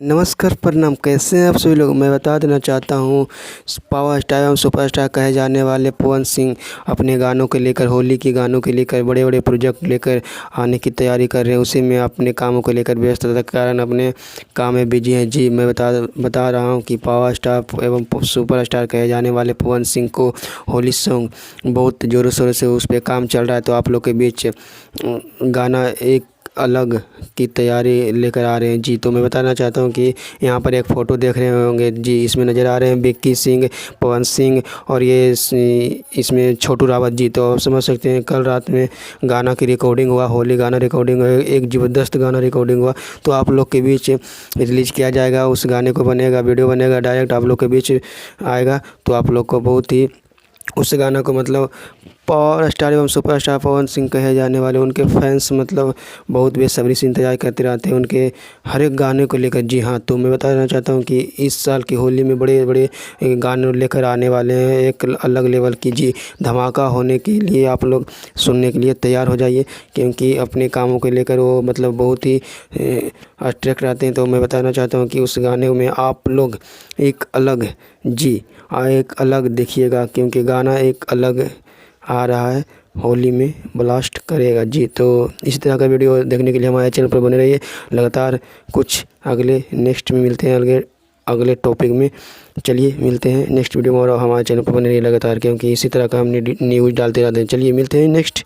नमस्कार, प्रणाम। कैसे हैं आप सभी लोग। मैं बता देना चाहता हूँ, पावर स्टार एवं सुपरस्टार कहे जाने वाले पवन सिंह अपने गानों को लेकर, होली के गानों को लेकर बड़े बड़े प्रोजेक्ट लेकर आने की तैयारी कर रहे हैं। उसी में अपने कामों को लेकर व्यस्तता के कारण अपने काम में बिजी हैं। जी, मैं बता रहा हूँ कि पावर स्टार एवं सुपरस्टार कहे जाने वाले पवन सिंह को होली सॉन्ग बहुत ज़ोरों शोरों से उस पर काम चल रहा है। तो आप लोग के बीच गाना एक अलग की तैयारी लेकर आ रहे हैं। जी, तो मैं बताना चाहता हूं कि यहाँ पर एक फ़ोटो देख रहे होंगे जी। इसमें नज़र आ रहे हैं विक्की सिंह, पवन सिंह और ये इसमें छोटू रावत जी। तो आप समझ सकते हैं कल रात में गाना की रिकॉर्डिंग हुआ, होली गाना रिकॉर्डिंग हुआ, एक ज़बरदस्त गाना रिकॉर्डिंग हुआ। तो आप लोग के बीच रिलीज़ किया जाएगा। उस गाने को बनेगा, वीडियो बनेगा, डायरेक्ट आप लोग के बीच आएगा। तो आप लोग को बहुत ही उस गाना को मतलब पावर स्टार एवं सुपरस्टार पवन सिंह कहे जाने वाले उनके फैंस मतलब बहुत बेसब्री से इंतज़ार करते रहते हैं उनके हर एक गाने को लेकर। जी हाँ, तो मैं बताना चाहता हूँ कि इस साल की होली में बड़े बड़े गाने लेकर आने वाले हैं, एक अलग लेवल की जी धमाका होने के लिए आप लोग सुनने के लिए तैयार हो जाइए, क्योंकि अपने कामों को लेकर वो मतलब बहुत ही अट्रैक्ट रहते हैं। तो मैं बताना चाहता हूँ कि उस गाने में आप लोग एक अलग एक अलग देखिएगा, क्योंकि गाना एक अलग आ रहा है, होली में ब्लास्ट करेगा। जी, तो इसी तरह का वीडियो देखने के लिए हमारे चैनल पर बने रहिए। लगातार कुछ अगले नेक्स्ट में मिलते हैं, अगले टॉपिक में। चलिए मिलते हैं नेक्स्ट वीडियो में, और हमारे चैनल पर बने रहिए लगातार, क्योंकि इसी तरह का हम न्यूज़ डालते रहते हैं। चलिए मिलते हैं नेक्स्ट